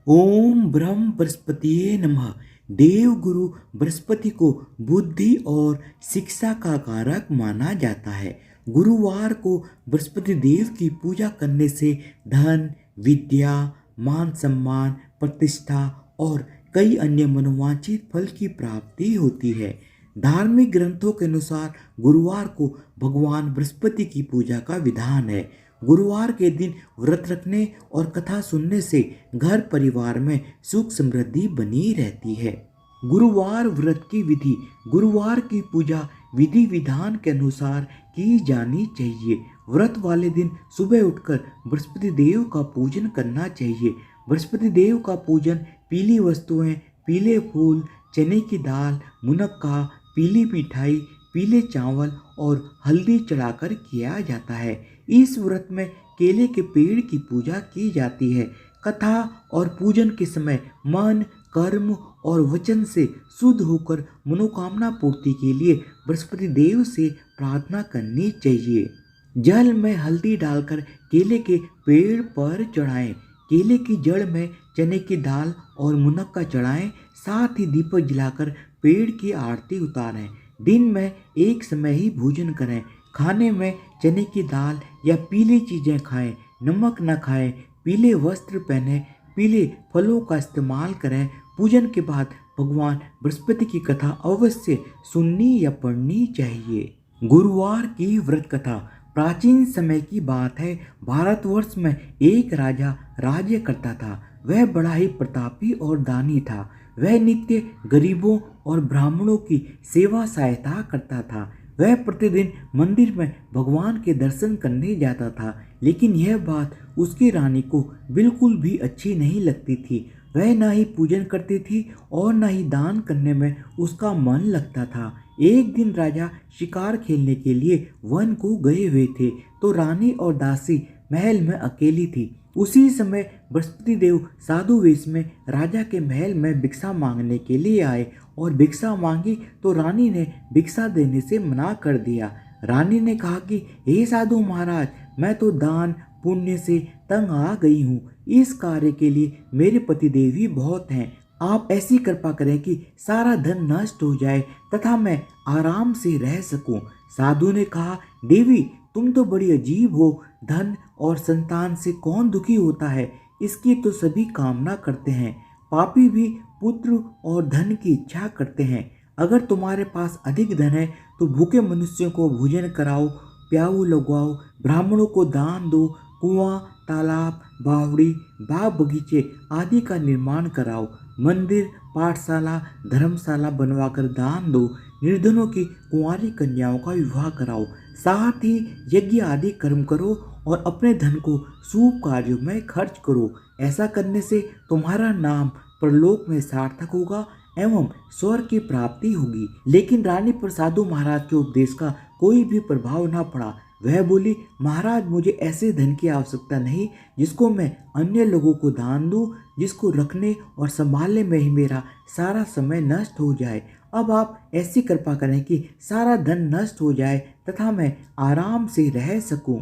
ओम ब्रह्म बृहस्पतिये नमः। देव गुरु बृहस्पति को बुद्धि और शिक्षा का कारक माना जाता है। गुरुवार को बृहस्पति देव की पूजा करने से धन, विद्या, मान सम्मान, प्रतिष्ठा और कई अन्य मनोवांछित फल की प्राप्ति होती है। धार्मिक ग्रंथों के अनुसार गुरुवार को भगवान बृहस्पति की पूजा का विधान है। गुरुवार के दिन व्रत रखने और कथा सुनने से घर परिवार में सुख समृद्धि बनी रहती है। गुरुवार व्रत की विधि। गुरुवार की पूजा विधि विधान के अनुसार की जानी चाहिए। व्रत वाले दिन सुबह उठकर बृहस्पति देव का पूजन करना चाहिए। बृहस्पति देव का पूजन पीली वस्तुएं, पीले फूल, चने की दाल, मुनक्का, पीली मिठाई, पीले चावल और हल्दी चढ़ाकर किया जाता है। इस व्रत में केले के पेड़ की पूजा की जाती है। कथा और पूजन के समय मन, कर्म और वचन से शुद्ध होकर मनोकामना पूर्ति के लिए बृहस्पति देव से प्रार्थना करनी चाहिए। जल में हल्दी डालकर केले के पेड़ पर चढ़ाएं। केले की जड़ में चने की दाल और मुनक्का चढ़ाएं। साथ ही दीपक जलाकर पेड़ की आरती उतारें। दिन में एक समय ही भोजन करें। खाने में चने की दाल या पीली चीज़ें खाएं। नमक न खाएं। पीले वस्त्र पहनें। पीले फलों का इस्तेमाल करें। पूजन के बाद भगवान बृहस्पति की कथा अवश्य सुननी या पढ़नी चाहिए। गुरुवार की व्रत कथा। प्राचीन समय की बात है। भारतवर्ष में एक राजा राज्य करता था। वह बड़ा ही प्रतापी और दानी था। वह नित्य गरीबों और ब्राह्मणों की सेवा सहायता करता था। वह प्रतिदिन मंदिर में भगवान के दर्शन करने जाता था, लेकिन यह बात उसकी रानी को बिल्कुल भी अच्छी नहीं लगती थी। वह न ही पूजन करती थी और न ही दान करने में उसका मन लगता था। एक दिन राजा शिकार खेलने के लिए वन को गए हुए थे, तो रानी और दासी महल में अकेली थी। उसी समय बृहस्पति देव साधु वेश में राजा के महल में भिक्षा मांगने के लिए आए और भिक्षा मांगी तो रानी ने भिक्षा देने से मना कर दिया। रानी ने कहा कि हे साधु महाराज, मैं तो दान पुण्य से तंग आ गई हूँ। इस कार्य के लिए मेरे पतिदेव ही बहुत हैं। आप ऐसी कृपा करें कि सारा धन नष्ट हो जाए तथा मैं आराम से रह सकूं। साधु ने कहा, देवी तुम तो बड़ी अजीब हो। धन और संतान से कौन दुखी होता है? इसकी तो सभी कामना करते हैं। पापी भी पुत्र और धन की इच्छा करते हैं। अगर तुम्हारे पास अधिक धन है तो भूखे मनुष्यों को भोजन कराओ, प्याऊ लगवाओ, ब्राह्मणों को दान दो, कुआं, तालाब, बावड़ी, बाग बगीचे आदि का निर्माण कराओ, मंदिर, पाठशाला, धर्मशाला बनवाकर दान दो, निर्धनों की कुंवारी कन्याओं का विवाह कराओ, साथ ही यज्ञ आदि कर्म करो और अपने धन को शुभ कार्यों में खर्च करो। ऐसा करने से तुम्हारा नाम परलोक में सार्थक होगा एवं स्वर्ग की प्राप्ति होगी। लेकिन रानी पर साधु महाराज के उपदेश का कोई भी प्रभाव न पड़ा। वह बोली, महाराज मुझे ऐसे धन की आवश्यकता नहीं जिसको मैं अन्य लोगों को दान दूं, जिसको रखने और संभालने में ही मेरा सारा समय नष्ट हो जाए। अब आप ऐसी कृपा करें कि सारा धन नष्ट हो जाए तथा मैं आराम से रह सकूं।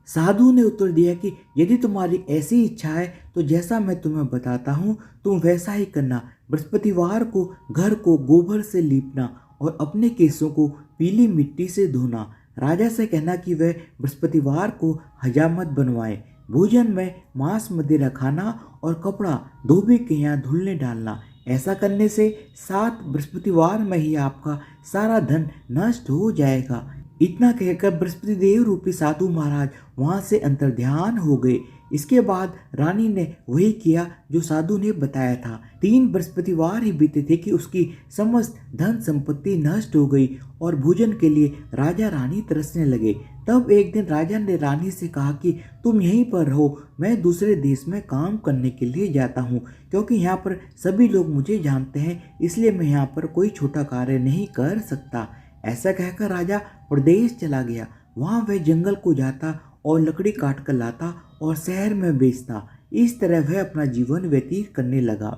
साधु ने उत्तर दिया कि यदि तुम्हारी ऐसी इच्छा है तो जैसा मैं तुम्हें बताता हूँ तुम वैसा ही करना। बृहस्पतिवार को घर को गोबर से लीपना और अपने केसों को पीली मिट्टी से धोना। राजा से कहना कि वह बृहस्पतिवार को हजामत बनवाए। भोजन में मांस मदिरा खाना और कपड़ा धोबी के यहाँ धुलने डालना। ऐसा करने से 7 बृहस्पतिवार में ही आपका सारा धन नष्ट हो जाएगा। इतना कहकर बृहस्पति देव रूपी साधु महाराज वहां से अंतर्ध्यान हो गए। इसके बाद रानी ने वही किया जो साधु ने बताया था। 3 बृहस्पतिवार ही बीते थे कि उसकी समस्त धन संपत्ति नष्ट हो गई और भोजन के लिए राजा रानी तरसने लगे। तब एक दिन राजा ने रानी से कहा कि तुम यहीं पर रहो, मैं दूसरे देश में काम करने के लिए जाता हूँ, क्योंकि यहाँ पर सभी लोग मुझे जानते हैं, इसलिए मैं यहाँ पर कोई छोटा कार्य नहीं कर सकता। ऐसा कहकर राजा प्रदेश चला गया। वहाँ वह जंगल को जाता और लकड़ी काट कर लाता और शहर में बेचता। इस तरह वह अपना जीवन व्यतीत करने लगा।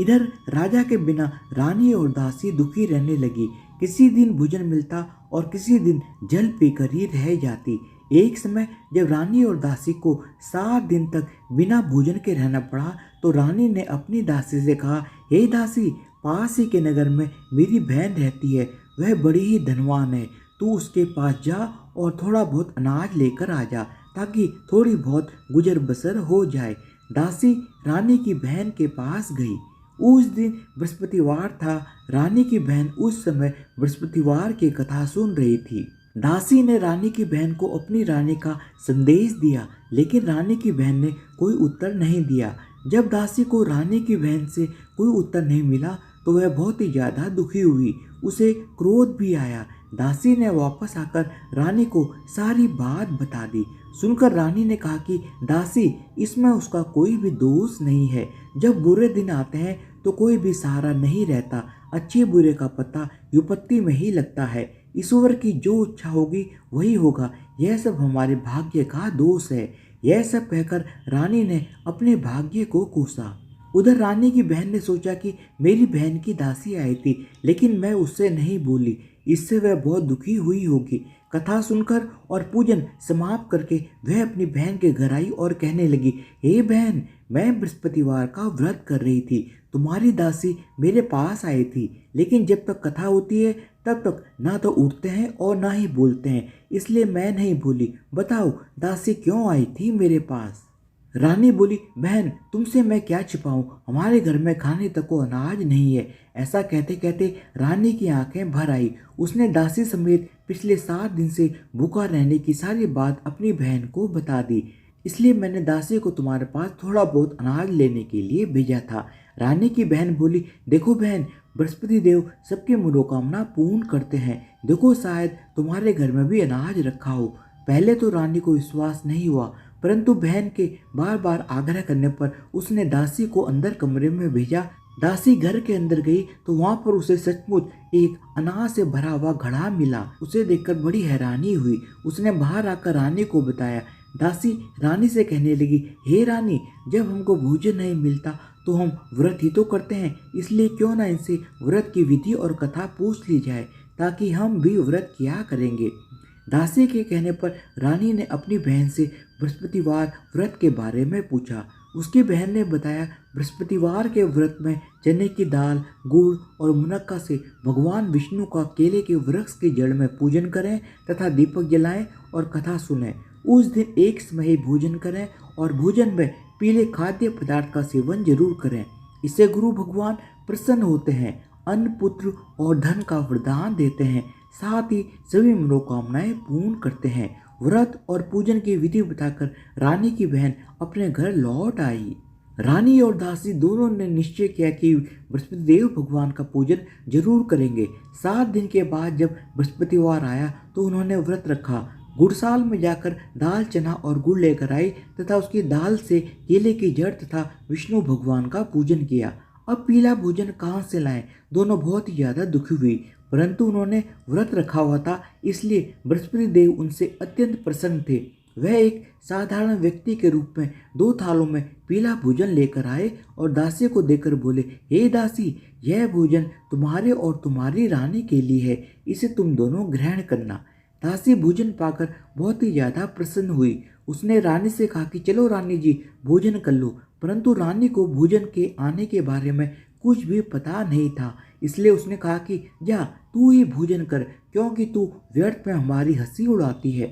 इधर राजा के बिना रानी और दासी दुखी रहने लगी। किसी दिन भोजन मिलता और किसी दिन जल पीकर ही रह जाती। एक समय जब रानी और दासी को 7 दिन तक बिना भोजन के रहना पड़ा तो रानी ने अपनी दासी से कहा, हे दासी, पास ही के नगर में मेरी बहन रहती है, वह बड़ी ही धनवान है। तू उसके पास जा और थोड़ा बहुत अनाज लेकर आ जा ताकि थोड़ी बहुत गुजर बसर हो जाए। दासी रानी की बहन के पास गई। उस दिन बृहस्पतिवार था। रानी की बहन उस समय बृहस्पतिवार की कथा सुन रही थी। दासी ने रानी की बहन को अपनी रानी का संदेश दिया, लेकिन रानी की बहन ने कोई उत्तर नहीं दिया। जब दासी को रानी की बहन से कोई उत्तर नहीं मिला तो वह बहुत ही ज़्यादा दुखी हुई। उसे क्रोध भी आया। दासी ने वापस आकर रानी को सारी बात बता दी। सुनकर रानी ने कहा कि दासी, इसमें उसका कोई भी दोष नहीं है। जब बुरे दिन आते हैं तो कोई भी सहारा नहीं रहता। अच्छे बुरे का पता विपत्ति में ही लगता है। ईश्वर की जो इच्छा होगी वही होगा। यह सब हमारे भाग्य का दोष है। यह सब कहकर रानी ने अपने भाग्य को कोसा। उधर रानी की बहन ने सोचा कि मेरी बहन की दासी आई थी, लेकिन मैं उससे नहीं बोली, इससे वह बहुत दुखी हुई होगी। कथा सुनकर और पूजन समाप्त करके वह अपनी बहन के घर आई और कहने लगी, हे बहन, मैं बृहस्पतिवार का व्रत कर रही थी। तुम्हारी दासी मेरे पास आई थी, लेकिन जब तक कथा होती है तब तक ना तो उठते हैं और ना ही बोलते हैं, इसलिए मैं नहीं बोली। बताओ दासी क्यों आई थी मेरे पास? रानी बोली, बहन, तुमसे मैं क्या छिपाऊं, हमारे घर में खाने तक को अनाज नहीं है। ऐसा कहते कहते रानी की आंखें भर आई। उसने दासी समेत पिछले 7 दिन से भूखा रहने की सारी बात अपनी बहन को बता दी। इसलिए मैंने दासी को तुम्हारे पास थोड़ा बहुत अनाज लेने के लिए भेजा था। रानी की बहन बोली, देखो बहन, बृहस्पति देव सबकी मनोकामना पूर्ण करते हैं। देखो, शायद तुम्हारे घर में भी अनाज रखा हो। पहले तो रानी को विश्वास नहीं हुआ, परंतु बहन के बार बार आग्रह करने पर उसने दासी को अंदर कमरे में भेजा। दासी घर के अंदर गई तो वहां पर उसे सचमुच एक अनाज से भरा हुआ घड़ा मिला। उसे देखकर बड़ी हैरानी हुई। उसने बाहर आकर रानी को बताया। दासी रानी से कहने लगी, हे रानी, जब हमको भोजन नहीं मिलता तो हम व्रत ही तो करते हैं, इसलिए क्यों ना इनसे व्रत की विधि और कथा पूछ ली जाए ताकि हम भी व्रत किया करेंगे। दासी के कहने पर रानी ने अपनी बहन से बृहस्पतिवार व्रत के बारे में पूछा। उसकी बहन ने बताया, बृहस्पतिवार के व्रत में चने की दाल, गुड़ और मुनक्का से भगवान विष्णु का केले के वृक्ष की जड़ में पूजन करें तथा दीपक जलाएं और कथा सुनें। उस दिन एक समय ही भोजन करें और भोजन में पीले खाद्य पदार्थ का सेवन जरूर करें। इससे गुरु भगवान प्रसन्न होते हैं, अन्न, पुत्र और धन का वरदान देते हैं, साथ ही सभी मनोकामनाएं पूर्ण करते हैं। व्रत और पूजन की विधि बताकर रानी की बहन अपने घर लौट आई। रानी और दासी दोनों ने निश्चय किया कि बृहस्पति देव भगवान का पूजन जरूर करेंगे। 7 दिन के बाद जब बृहस्पतिवार आया तो उन्होंने व्रत रखा। गुड़साल में जाकर दाल, चना और गुड़ लेकर आई तथा उसकी दाल से केले की जड़ तथा विष्णु भगवान का पूजन किया। अब पीला भोजन कहाँ से लाएं? दोनों बहुत ही ज्यादा दुखी हुई, परंतु उन्होंने व्रत रखा हुआ था, इसलिए बृहस्पति देव उनसे अत्यंत प्रसन्न थे। वह एक साधारण व्यक्ति के रूप में 2 थालों में पीला भोजन लेकर आए और दासी को देकर बोले, हे दासी, यह भोजन तुम्हारे और तुम्हारी रानी के लिए है, इसे तुम दोनों ग्रहण करना। दासी भोजन पाकर बहुत ही ज्यादा प्रसन्न हुई। उसने रानी से कहा कि चलो रानी जी, भोजन कर लो, परंतु रानी को भोजन के आने के बारे में कुछ भी पता नहीं था, इसलिए उसने कहा कि जा तू ही भोजन कर, क्योंकि तू व्यर्थ में हमारी हंसी उड़ाती है।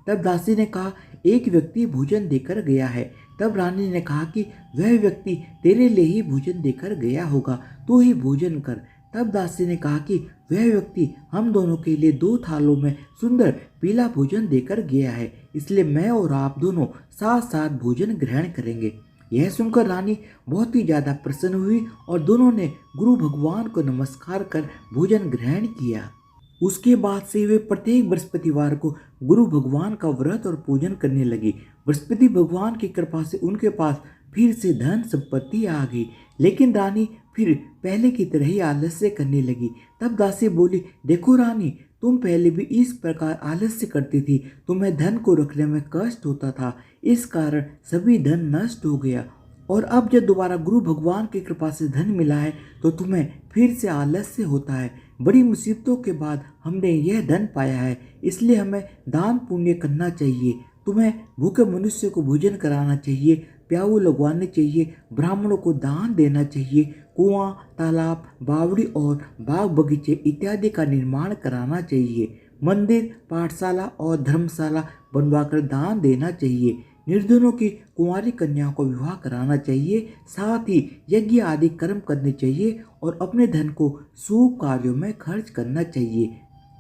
तब दासी ने कहा, एक व्यक्ति भोजन देकर गया है। तब रानी ने कहा कि वह व्यक्ति तेरे लिए ही भोजन देकर गया होगा, तू ही भोजन कर। तब दासी ने कहा कि वह व्यक्ति हम दोनों के लिए 2 थालों में सुंदर पीला भोजन देकर गया है, इसलिए मैं और आप दोनों साथ साथ भोजन ग्रहण करेंगे। यह सुनकर रानी बहुत ही ज्यादा प्रसन्न हुई और दोनों ने गुरु भगवान को नमस्कार कर भोजन ग्रहण किया। उसके बाद से वे प्रत्येक बृहस्पतिवार को गुरु भगवान का व्रत और पूजन करने लगी। बृहस्पति भगवान की कृपा से उनके पास फिर से धन संपत्ति आ गई, लेकिन रानी फिर पहले की तरह ही आलस्य करने लगी। तब दासी बोली, देखो रानी, तुम पहले भी इस प्रकार आलस्य करती थी, तुम्हें धन को रखने में कष्ट होता था, इस कारण सभी धन नष्ट हो गया, और अब जब दोबारा गुरु भगवान की कृपा से धन मिला है तो तुम्हें फिर से आलस्य होता है। बड़ी मुसीबतों के बाद हमने यह धन पाया है, इसलिए हमें दान पुण्य करना चाहिए। तुम्हें भूखे मनुष्य को भोजन कराना चाहिए, प्याऊ लगवाने चाहिए, ब्राह्मणों को दान देना चाहिए, कुआं, तालाब, बावड़ी और बाग बगीचे इत्यादि का निर्माण कराना चाहिए, मंदिर, पाठशाला और धर्मशाला बनवाकर दान देना चाहिए, निर्धनों की कुंवारी कन्याओं को विवाह कराना चाहिए, साथ ही यज्ञ आदि कर्म करने चाहिए और अपने धन को शुभ कार्यों में खर्च करना चाहिए,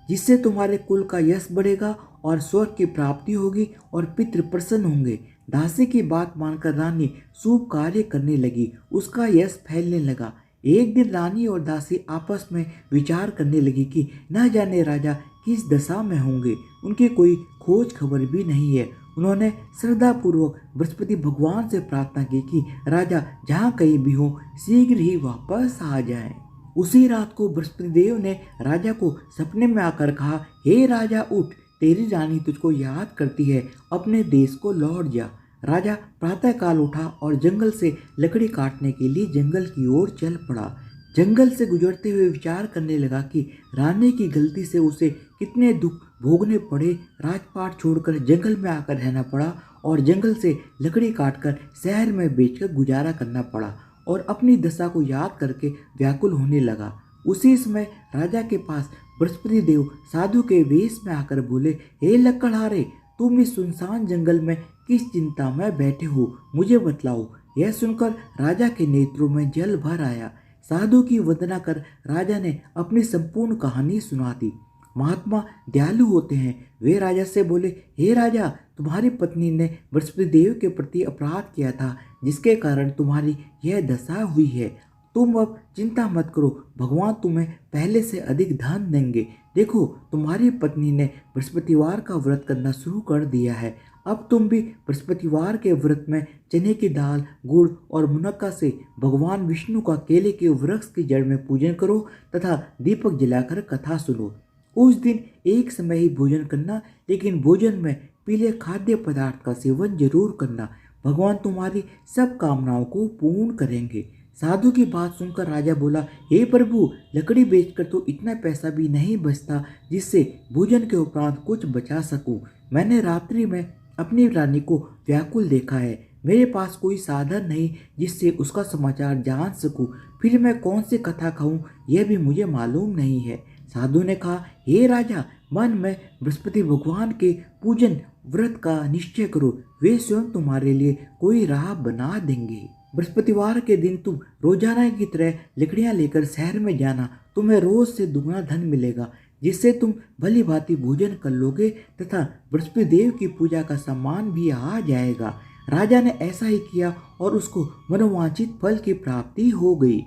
जिससे तुम्हारे कुल का यश बढ़ेगा और स्वर्ग की प्राप्ति होगी और पितृ प्रसन्न होंगे। दासी की बात मानकर रानी शुभ कार्य करने लगी, उसका यश फैलने लगा। एक दिन रानी और दासी आपस में विचार करने लगी कि न जाने राजा किस दशा में होंगे, उनकी कोई खोज खबर भी नहीं है। उन्होंने श्रद्धापूर्वक बृहस्पति भगवान से प्रार्थना की कि राजा जहाँ कहीं भी हो शीघ्र ही वापस आ जाएं। उसी रात को बृहस्पति देव ने राजा को सपने में आकर कहा, हे राजा उठ, तेरी रानी तुझको याद करती है, अपने देश को लौट जा। राजा प्रातःकाल उठा और जंगल से लकड़ी काटने के लिए जंगल की ओर चल पड़ा। जंगल से गुजरते हुए विचार करने लगा कि रानी की गलती से उसे कितने दुख भोगने पड़े। राजपाट छोड़कर जंगल में आकर रहना पड़ा और जंगल से लकड़ी काटकर शहर में बेचकर गुजारा करना पड़ा और अपनी दशा को याद करके व्याकुल होने लगा। उसी समय राजा के पास बृहस्पति देव साधु के वेश में आकर बोले, हे लकड़हारे, तुम इस सुनसान जंगल में किस चिंता में बैठे हो, मुझे बतलाओ। यह सुनकर राजा के नेत्रों में जल भर आया। साधु की वंदना कर राजा ने अपनी संपूर्ण कहानी सुना दी। महात्मा दयालु होते हैं। वे राजा से बोले, हे राजा, तुम्हारी पत्नी ने बृहस्पति देव के प्रति अपराध किया था, जिसके कारण तुम्हारी यह दशा हुई है। तुम अब चिंता मत करो, भगवान तुम्हें पहले से अधिक धन देंगे। देखो, तुम्हारी पत्नी ने बृहस्पतिवार का व्रत करना शुरू कर दिया है। अब तुम भी बृहस्पतिवार के व्रत में चने की दाल, गुड़ और मुनक्का से भगवान विष्णु का केले के वृक्ष की जड़ में पूजन करो तथा दीपक जलाकर कथा सुनो। उस दिन एक समय ही भोजन करना, लेकिन भोजन में पीले खाद्य पदार्थ का सेवन जरूर करना। भगवान तुम्हारी सब कामनाओं को पूर्ण करेंगे। साधु की बात सुनकर राजा बोला, हे प्रभु, लकड़ी बेचकर तो इतना पैसा भी नहीं बचता जिससे भोजन के उपरांत कुछ बचा सकूं। मैंने रात्रि में अपनी रानी को व्याकुल देखा है। मेरे पास कोई साधन नहीं जिससे उसका समाचार जान सकूं। फिर मैं कौन सी कथा खाऊं, यह भी मुझे मालूम नहीं है। साधु ने कहा, हे राजा, मन में बृहस्पति भगवान के पूजन व्रत का निश्चय करो, वे स्वयं तुम्हारे लिए कोई राह बना देंगे। बृहस्पतिवार के दिन तुम रोजाना की तरह लकड़ियां लेकर शहर में जाना। तुम्हें रोज से दुगना धन मिलेगा, जिससे तुम भली भांति भोजन कर लोगे तथा बृहस्पति देव की पूजा का सम्मान भी आ जाएगा। राजा ने ऐसा ही किया और उसको मनोवांछित फल की प्राप्ति हो गई।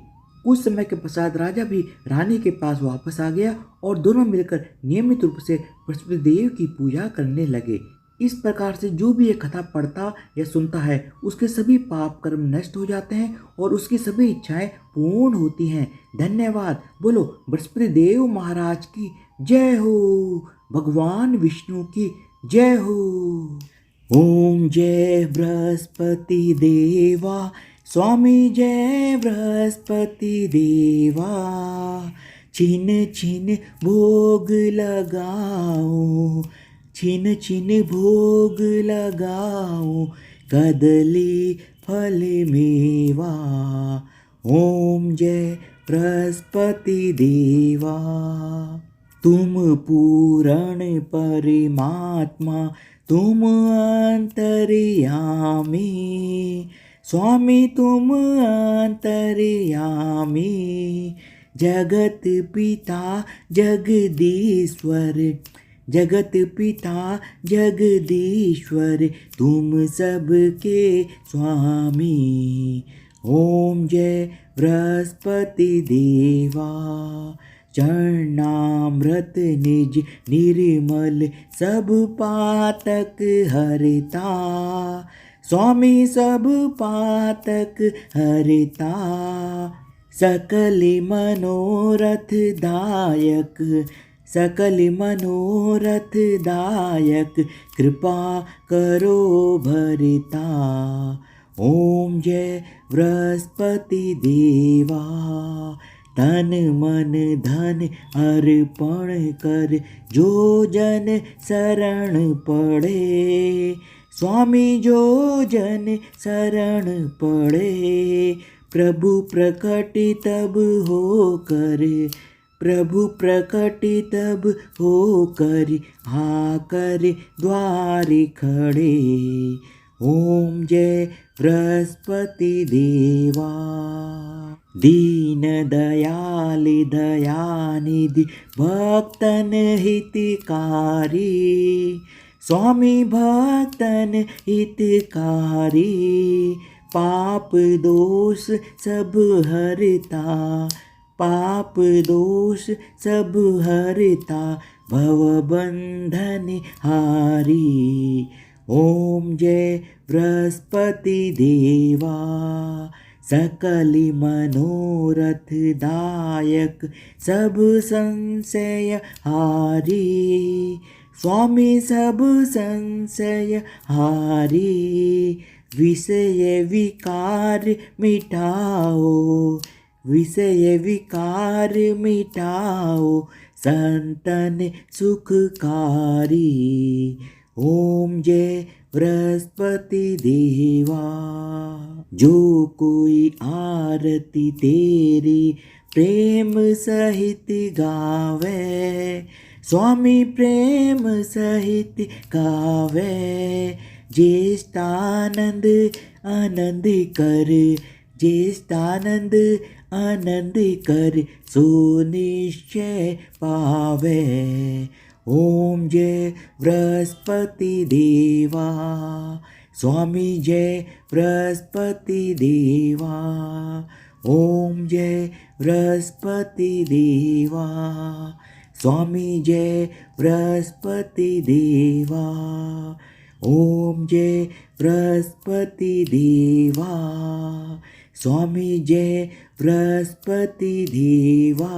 कुछ समय के पश्चात राजा भी रानी के पास वापस आ गया और दोनों मिलकर नियमित रूप से बृहस्पति देव की पूजा करने लगे। इस प्रकार से जो भी ये कथा पढ़ता या सुनता है, उसके सभी पाप कर्म नष्ट हो जाते हैं और उसकी सभी इच्छाएं पूर्ण होती हैं। धन्यवाद। बोलो बृहस्पति देव महाराज की जय हो, भगवान विष्णु की जय हो। ओम जय बृहस्पति देवा, स्वामी जय बृहस्पति देवा। छिन छिन भोग लगाओ, छिन छिन भोग लगाओ, कदली फल मेवा। ओम जय बृहस्पति देवा। तुम पूर्ण परमात्मा, तुम अंतर्यामी, स्वामी तुम अंतर्यामी। जगत पिता जगदीश्वर, जगत पिता जगदीश्वर, तुम सबके स्वामी। ओम जय बृहस्पति देवा। चरणामृत निज निर्मल, सब पातक हरता, स्वामी सब पातक हरता। सकल मनोरथ दायक, सकल मनोरथ दायक, कृपा करो भरता। ओम जय बृहस्पति देवा। तन मन धन अर्पण कर जो जन शरण पड़े। स्वामी जो जन शरण पड़े, प्रभु प्रकट तब हो कर, प्रभु प्रकट तब हो कर आकर द्वार खड़े। ओम जय बृहस्पति देवा। दीन दयाल दयानिधि भक्तन हितकारी, स्वामी भक्तन हितकारी। पाप दोष सब हरता, पाप दोष सब हरता, भव बंधन हारी। ओम जय बृहस्पति देवा। सकल मनोरथ दायक सब संशय हारी, स्वामी सब संशय हारी। विषय विकार मिटाओ, विषय विकार मिटाओ, संतन सुखकारी। ओम जय बृहस्पति देवा। जो कोई आरती तेरी प्रेम सहित गावे, स्वामी प्रेम सहित गावे। ज्येष्ठानंद आनंद कर, ज्येष्ठानंद आनंद कर, सो निश्चय पावे। ओम जय बृहस्पति देवा। स्वामी जय बृहस्पति देवा। ओम जय बृहस्पति देवा। स्वामी जय बृहस्पति देवा। ओम जय बृहस्पति देवा। स्वामी जय बृहस्पति देवा।